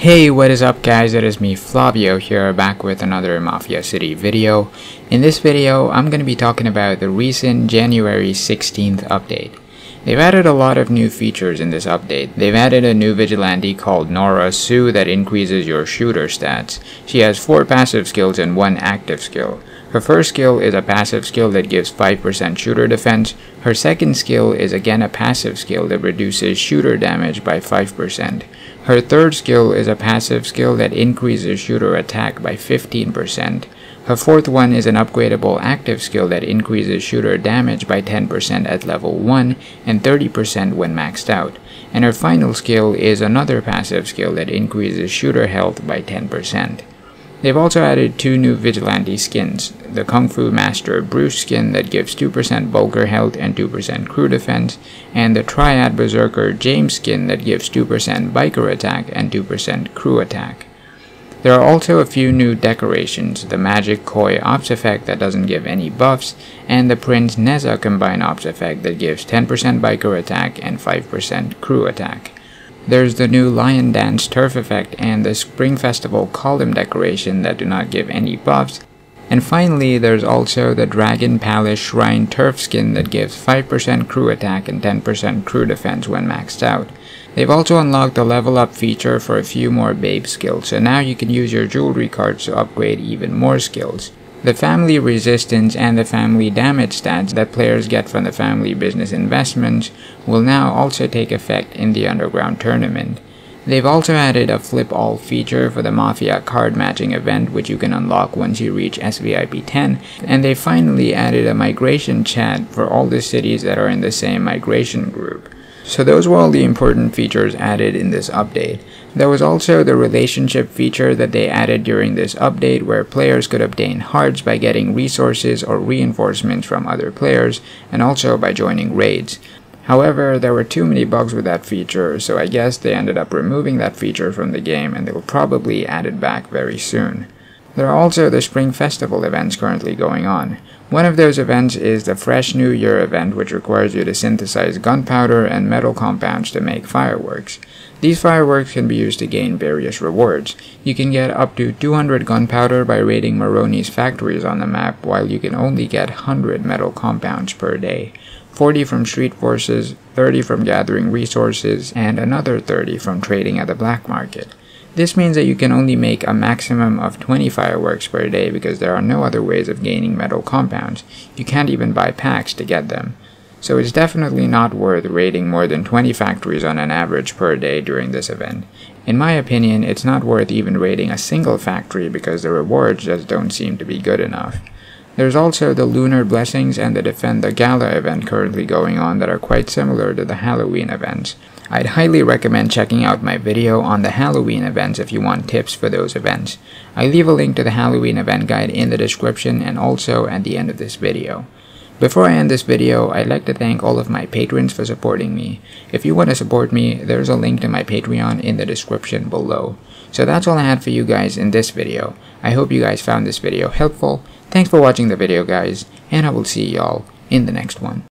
Hey, what is up guys, it is me Flavio here, back with another Mafia City video. In this video, I'm going to be talking about the recent January 16th update. They've added a lot of new features in this update. They've added a new vigilante called Nora Sue that increases your shooter stats. She has 4 passive skills and 1 active skill. Her first skill is a passive skill that gives 5% shooter defense. Her second skill is again a passive skill that reduces shooter damage by 5%. Her third skill is a passive skill that increases shooter attack by 15%. Her fourth one is an upgradable active skill that increases shooter damage by 10% at level 1 and 30% when maxed out. And her final skill is another passive skill that increases shooter health by 10%. They've also added 2 new vigilante skins, the Kung Fu Master Bruce skin that gives 2% Vulgar health and 2% crew defense, and the Triad Berserker James skin that gives 2% biker attack and 2% crew attack. There are also a few new decorations, the Magic Koi Ops effect that doesn't give any buffs, and the Prince Neza combined Ops effect that gives 10% biker attack and 5% crew attack. There's the new Lion Dance Turf effect and the Spring Festival column decoration that do not give any buffs. And finally, there's also the Dragon Palace Shrine Turf skin that gives 5% crew attack and 10% crew defense when maxed out. They've also unlocked the level up feature for a few more babe skills, so now you can use your jewelry cards to upgrade even more skills. The family resistance and the family damage stats that players get from the family business investments will now also take effect in the underground tournament. They've also added a flip all feature for the Mafia card matching event, which you can unlock once you reach SVIP 10, and they finally added a migration chat for all the cities that are in the same migration group. So those were all the important features added in this update. There was also the relationship feature that they added during this update, where players could obtain hearts by getting resources or reinforcements from other players, and also by joining raids. However, there were too many bugs with that feature, so I guess they ended up removing that feature from the game, and they'll probably add it back very soon. There are also the Spring Festival events currently going on. One of those events is the Fresh New Year event, which requires you to synthesize gunpowder and metal compounds to make fireworks. These fireworks can be used to gain various rewards. You can get up to 200 gunpowder by raiding Maroni's factories on the map, while you can only get 100 metal compounds per day. 40 from street forces, 30 from gathering resources, and another 30 from trading at the black market. This means that you can only make a maximum of 20 fireworks per day because there are no other ways of gaining metal compounds. You can't even buy packs to get them. So it's definitely not worth raiding more than 20 factories on an average per day during this event. In my opinion, it's not worth even raiding a single factory because the rewards just don't seem to be good enough. There's also the Lunar Blessings and the Defend the Gala event currently going on that are quite similar to the Halloween events. I'd highly recommend checking out my video on the Halloween events if you want tips for those events. I leave a link to the Halloween event guide in the description and also at the end of this video. Before I end this video, I'd like to thank all of my patrons for supporting me. If you want to support me, there's a link to my Patreon in the description below. So that's all I had for you guys in this video. I hope you guys found this video helpful. Thanks for watching the video guys, and I will see y'all in the next one.